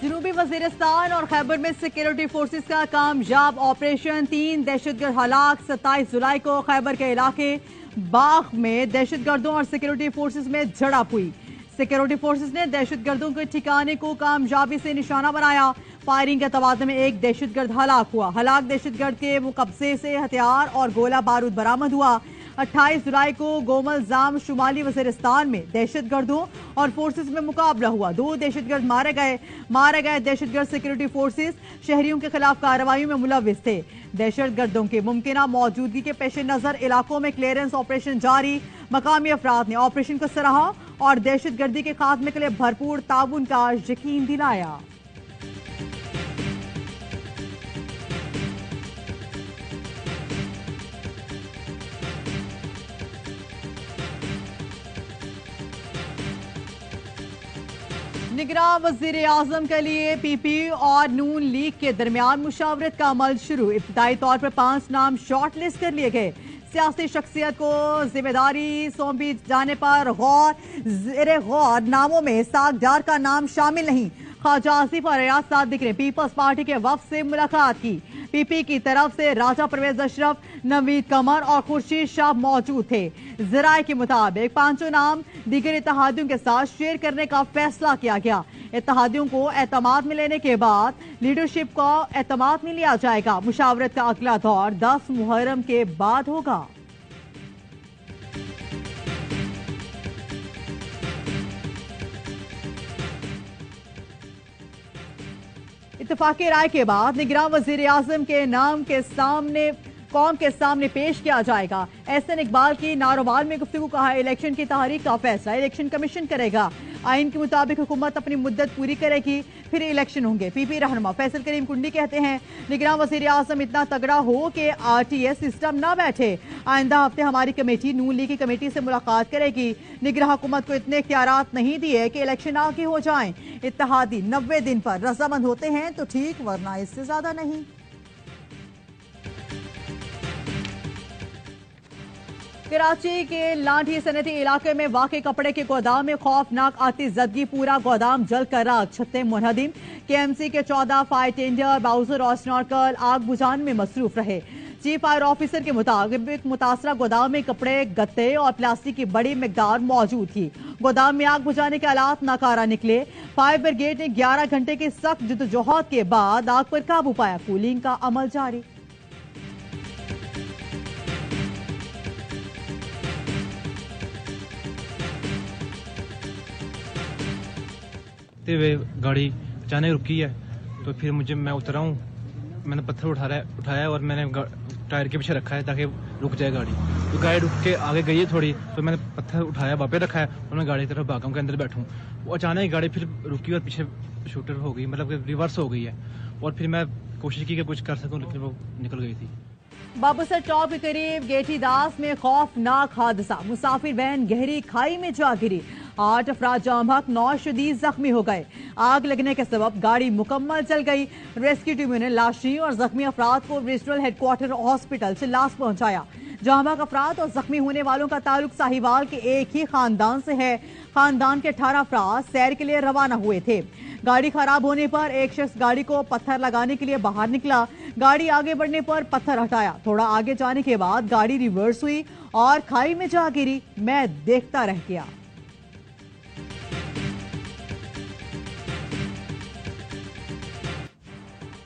जनूबी वजीरिस्तान और खैबर में सिक्योरिटी फोर्सेस का कामयाब ऑपरेशन, 3 दहशतगर्द हलाक। 27 जुलाई को खैबर के इलाके बाग में दहशतगर्दों और सिक्योरिटी फोर्सेस में झड़प हुई। सिक्योरिटी फोर्सेस ने दहशतगर्दों के ठिकाने को कामयाबी से निशाना बनाया। फायरिंग के तबादले में एक दहशतगर्द हलाक हुआ। हलाक दहशतगर्द के कब्जे से हथियार और गोला बारूद बरामद हुआ। 28 जुलाई को गोमल जाम शुमाली वजीरिस्तान में दहशतगर्दों और फोर्सेस में मुकाबला हुआ। 2 दहशतगर्द मारे गए दहशतगर्द सिक्योरिटी फोर्सेस शहरियों के खिलाफ कार्रवाई में मुलविस थे। दहशतगर्दों की मुमकिना मौजूदगी के पेश नजर इलाकों में क्लियरेंस ऑपरेशन जारी। मकामी अफराद ने ऑपरेशन को सराहा और दहशतगर्दी के खात्मे के लिए भरपूर ताउन का यकीन दिलाया। निगरान वजीर आजम के लिए पीपी और नून लीग के दरमियान मुशावरत का अमल शुरू। इब्तदाई तौर पर 5 नाम शॉर्ट लिस्ट कर लिए गए। सियासी शख्सियत को जिम्मेदारी सौंपी जाने पर ज़ेरे गौर नामों में सागदार का नाम शामिल नहीं। ख्वाजा आसिफ और रियाज सादिक ने पीपल्स पार्टी के वफ्द से मुलाकात की। पीपी की तरफ से राजा परवेज अशरफ, नवीद कमर और खुर्शीद शाह मौजूद थे। जराये के मुताबिक 5 नाम दीगर इत्तेहादियों के साथ शेयर करने का फैसला किया गया। इत्तेहादियों को एतमाद में लेने के बाद लीडरशिप को एतमाद में लिया जाएगा। मुशावरत का अगला दौर 10 मुहर्रम के बाद होगा। इत्तेफाकी राय के बाद निगरान वजीर आजम के नाम के सामने कौम के सामने पेश किया जाएगा। एहसन इकबाल की नारोवाल में गुफ्तगू। कहा, इलेक्शन की तारीख का फैसला इलेक्शन कमीशन करेगा। आइन के मुताबिक हुकूमत अपनी मुद्दत पूरी करेगी, फिर इलेक्शन होंगे। पीपी रहनुमा फैसल करीम कुंडी कहते हैं, निगरान वजीर आजम इतना तगड़ा हो कि RTS सिस्टम ना बैठे। आइंदा हफ्ते हमारी कमेटी नून लीग की कमेटी से मुलाकात करेगी। निगरान हुकूमत को इतने इख्तियारात नहीं दिए कि इलेक्शन आगे हो जाएं। इत्तेहादी 90 दिन पर रजामंद होते हैं तो ठीक, वरना इससे ज्यादा नहीं। कराची के लाठी सनती इलाके में वाक़ कपड़े के गोदाम में खौफनाक आतिशज़दगी, पूरा गोदाम जल कर राख। छतें मुनहदिम। KMC के 14 फायर टेंडर, बाउजर और स्नॉर्कल आग बुझाने में मसरूफ रहे। चीफ फायर ऑफिसर के मुताबिक मुतासरा गोदाम में कपड़े, गत्ते और प्लास्टिक की बड़ी मिकदार मौजूद थी। गोदाम में आग बुझाने के आलात नाकारा निकले। फायर ब्रिगेड ने 11 घंटे की सख्त जद्दोजहद के बाद आग पर काबू पाया। कूलिंग का अमल जारी। गाड़ी अचानक रुकी है तो फिर मैं उतरा हूँ। मैंने पत्थर उठाया और मैंने टायर के पीछे रखा है ताकि रुक जाए गाड़ी। तो गाड़ी रुक के आगे गई है थोड़ी, तो मैंने पत्थर उठाया वापस रखा है और मैं गाड़ी की तरफ भागा हूँ के अंदर बैठूँ। वो अचानक गाड़ी फिर रुकी और पीछे शूटर हो गई, मतलब कि रिवर्स हो गई है। और फिर मैं कोशिश की कि कुछ कर सकूँ, लेकिन वो निकल गई थी। बाबूसर चौक के करीब गेटी दास में खौफनाक हादसा। मुसाफिर वैन गहरी खाई में जा गिरी। 8 अफराद जाम-बहक, 9 शदीद जख्मी हो गए। आग लगने के सबब गाड़ी मुकम्मल जल गई। रेस्क्यू टीमों ने लाशी और जख्मी अफराद को रीजनल हेडक्वार्टर हॉस्पिटल से लाश पहुंचाया। जाम-बहक अफराद और जख्मी होने वालों का ताल्लुक साहिवाल के एक ही खानदान से है। खानदान के 18 अफराद सैर के लिए रवाना हुए थे। गाड़ी खराब होने पर एक शख्स गाड़ी को पत्थर लगाने के लिए बाहर निकला। गाड़ी आगे बढ़ने पर पत्थर हटाया। थोड़ा आगे जाने के बाद गाड़ी रिवर्स हुई और खाई में जा गिरी। मैं देखता रह गया।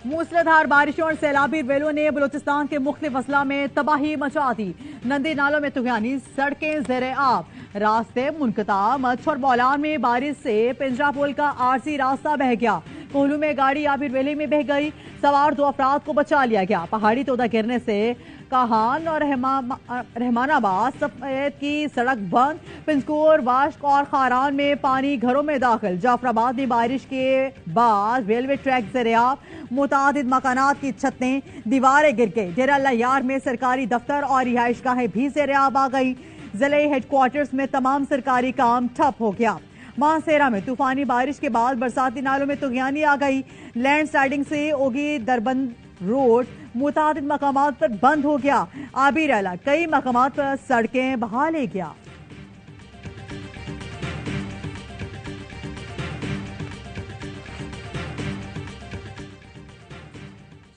मूसलाधार बारिशों और सैलाबी रेलों ने बलूचिस्तान के मुख्तलिफ अजला में तबाही मचा दी। नंदी नालों में तुगयानी, सड़कें ज़ेरे आब, रास्ते मुनक़ता। मच्छर बौलान में बारिश से पिंजरा पुल का आरसी रास्ता बह गया। कोहलू में गाड़ी आबिर वैली में बह गई। सवार 2 अफराद को बचा लिया गया। पहाड़ी तोदा गिरने से काहान और रहमानाबाद सफेद की सड़क बंद। पिंजकोर, वाश्क और खारान में पानी घरों में दाखिल। जाफराबाद में बारिश के बाद रेलवे ट्रैक ज़रियाब, मुतादिद मकानात की छतें, दीवारें गिर गई। डेरा अल्लाह यार में सरकारी दफ्तर और रिहाइशगाहें भी ज़रियाब आ गई। जिले हेडक्वार्टर्स में तमाम सरकारी काम ठप हो गया। मानसेरा में तूफानी बारिश के बाद बरसाती नालों में तुगयानी आ गई। लैंड स्लाइडिंग से ओगी दरबंद रोड मुतादिद मकामात पर बंद हो गया। आबिर अला कई मकामात पर सड़कें बहा ले गया।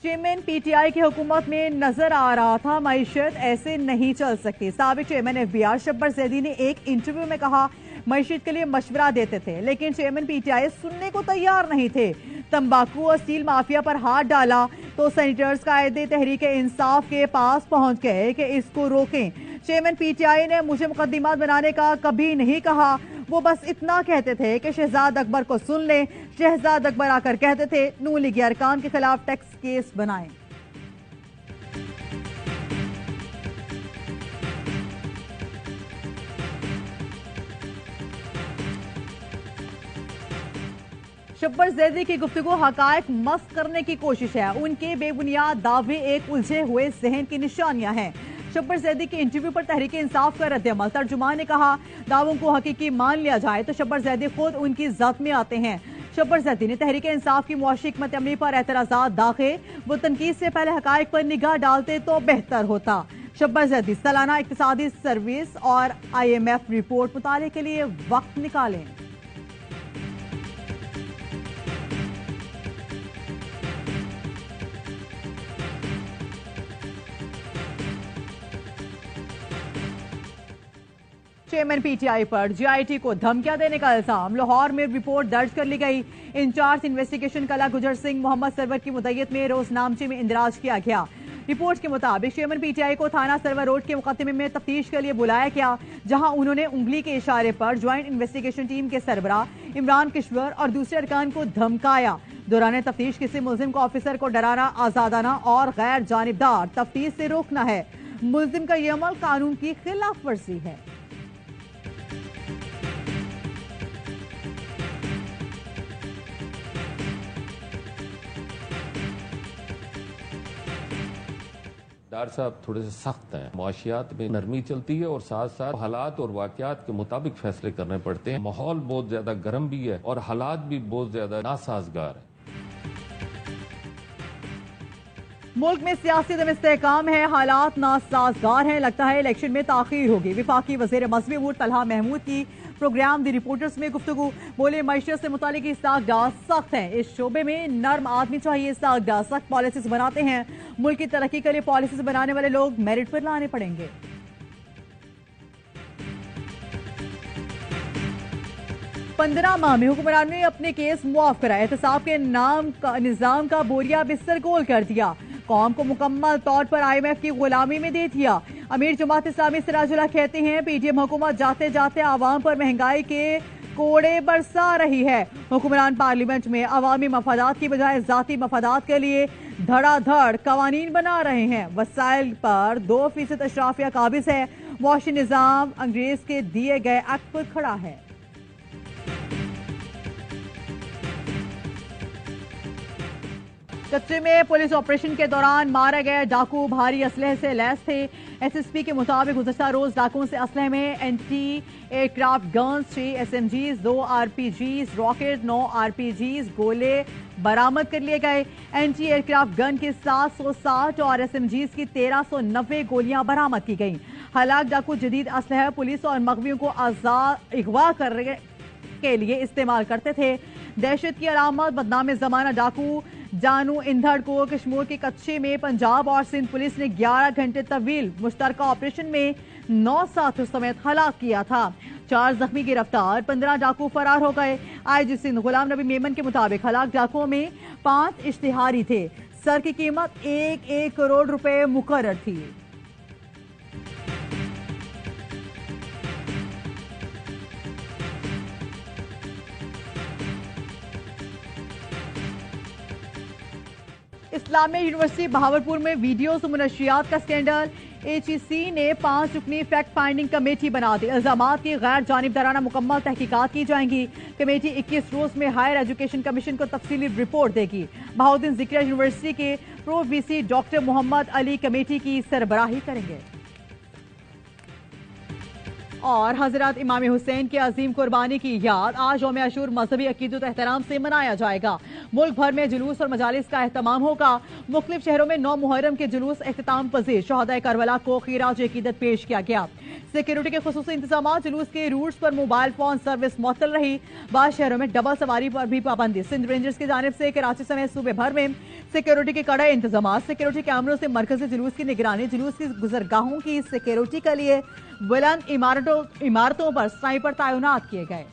चेयरमैन पीटीआई की हुकूमत में नजर आ रहा था, मईशत ऐसे नहीं चल सकती। साबिक चेयरमैन एफबीआर शब्बर जैदी ने एक इंटरव्यू में कहा मईशत के लिए मशवरा देते थे, लेकिन चेयरमैन पीटीआई सुनने को तैयार नहीं थे। तंबाकू और स्टील माफिया पर हाथ डाला तो सेनेटर्स कायदे तहरीक इंसाफ के पास पहुंच गए कि इसको रोकें। चेयरमैन पीटीआई ने मुझे मुकदमात बनाने का कभी नहीं कहा, वो बस इतना कहते थे कि शहजाद अकबर को सुन लें। शहजाद अकबर आकर कहते थे नून लीगी अरकान के खिलाफ टैक्स केस बनाएं। शब्बर जैदी की गुफ्तगू हकायक मस्त करने की कोशिश है। उनके बेबुनियाद दावे एक उलझे हुए जहन की निशानियां हैं। शब्बर जैदी के इंटरव्यू पर तहरीक इंसाफ का रद्द-ए-अमल। तर्जुमान ने कहा दावों को हकीकी मान लिया जाए तो शब्बर जैदी खुद उनकी ज़द में आते हैं। शब्बर जैदी ने तहरीक इंसाफ की मुआशी हिकमत अमली पर एतराज़ात दाखे, वो तनकीद से पहले हकायक पर निगाह डालते तो बेहतर होता। शब्बर जैदी सालाना इक्तिसादी सर्विस और IMF रिपोर्ट मुताले के लिए वक्त निकालें। चेयरमैन पीटीआई पर जीआईटी को धमकियां देने का इल्जाम। लाहौर में रिपोर्ट दर्ज कर ली गई। इंचार्ज इन्वेस्टिगेशन कला गुजर सिंह मोहम्मद सरवर की मुद्दत में रोजनामचे में इंदराज किया गया। रिपोर्ट के मुताबिक चेयरमैन पीटीआई को थाना सरवर रोड के मुकदमे में तफ्तीश के लिए बुलाया गया, जहां उन्होंने उंगली के इशारे पर ज्वाइंट इन्वेस्टिगेशन टीम के सरबराह इमरान किश्वर और दूसरे अरकान को धमकाया। दौरान तफ्तीश किसी मुलजिम को ऑफिसर को डराना, आजादाना और गैर जानिबदार तफ्तीश से रोकना है। मुलजिम का यह अमल कानून की खिलाफ वर्जी है। डार साहब थोड़े से सख्त हैं। मुआशियात में नरमी चलती है और साथ साथ हालात और वाकयात के मुताबिक फैसले करने पड़ते हैं। माहौल बहुत ज्यादा गर्म भी है और हालात भी बहुत ज्यादा नासाजगार है। मुल्क में सियासी दम इस्तेहकाम है, हालात नासाजगार हैं। लगता है इलेक्शन में ताखीर होगी। विफाकी वज़ीर मज़हबी अमूर तलहा महमूद की प्रोग्राम दी रिपोर्टर्स में गुफ्तगू। बोले मईशत से मुतालिक साख्त सख्त है, इस शोबे में नर्म आदमी चाहिए। साख्त सख्त पॉलिसीज बनाते हैं। मुल्क की तरक्की के लिए पॉलिसीज बनाने वाले लोग मेरिट पर लाने पड़ेंगे। 15 माह में हुक्मरान ने अपने केस मुआफ कराए। एहतसाब के नाम का निजाम का बोरिया बिस्तर गोल कर दिया। कौम को मुकम्मल तौर पर IMF की गुलामी में दे दिया। अमीर जमात इस्लामी सिराजुल्लाह कहते हैं PTM हुकूमत जाते जाते आवाम पर महंगाई के कोड़े बरसा रही है। हुक्मरान पार्लियामेंट में अवामी मफादात की बजाय जाती मफादात के लिए धड़ाधड़ कवानीन बना रहे हैं। वसाइल पर 2% अशराफिया काबिज है। मुआशी निजाम अंग्रेज के दिए गए एक्ट पर खड़ा है। कच्चे में पुलिस ऑपरेशन के दौरान मारे गए डाकू भारी असलहे से लैस थे। SSP के मुताबिक गुज़श्ता रोज डाकुओं से असलहे में anti aircraft guns, 6 SMGs, 2 RPGs, rocket, 9 RPGs, गोले बरामद कर लिए गए। एंटी एयरक्राफ्ट गन की 760 और SMGs की 1390 गोलियां बरामद की गईं। हलाक डाकू जदीद असलहा पुलिस और मगवियों को आजाद अगवा करने के लिए इस्तेमाल करते थे। दहशत की अलामत बदनाम जमाना डाकू जानू इंधड़ को कश्मीर के कच्चे में पंजाब और सिंध पुलिस ने 11 घंटे तवील मुश्तरका ऑपरेशन में 9 साथियों समेत हलाक किया था। 4 जख्मी गिरफ्तार, 15 डाकू फरार हो गए। IG सिंध गुलाम नबी मेमन के मुताबिक हलाक डाकुओं में 5 इश्तिहारी थे। सर की कीमत 1 करोड़ रुपए मुकर्रर थी। इस्लामिया यूनिवर्सिटी बहावलपुर में वीडियोज और मुनशियात का स्कैंडल। HEC ने 5 रुकनी फैक्ट फाइंडिंग कमेटी बना दी। इल्जामात की गैर जानिबदाराना मुकम्मल तहकीकात की जाएंगी। कमेटी 21 रोज में हायर एजुकेशन कमीशन को तफसीली रिपोर्ट देगी। बहाउद्दीन ज़िक्रिया यूनिवर्सिटी के pro VC doctor Muhammad Ali committee की सरबराही करेंगे। और हजरत इमाम हुसैन के अजीम कुर्बानी की याद आज यौम आशूर मजहबी अकीदत एहतराम से मनाया जाएगा। मुल्क भर में जुलूस और मजालिस का एहतमाम होगा। मुख्तलिफ शहरों में 9 मुहर्रम के जुलूस एख्तिताम पजीर। शहदाए करबला को खीराज अकीदत पेश किया गया। सिक्योरिटी के खुसूसी इंतजाम, जुलूस के रूट्स पर मोबाइल फोन सर्विस मुअत्तल रही। बाद शहरों में डबल सवारी पर भी पाबंदी। सिंध रेंजर्स की जानिब से कराची समेत सूबे भर में सिक्योरिटी के कड़े इंतजाम। सिक्योरिटी कैमरों से मरकजी जुलूस की निगरानी। जुलूस की गुजरगाहों की सिक्योरिटी के लिए बुलंद इमारतों पर स्नाइपर तैनात किए गए।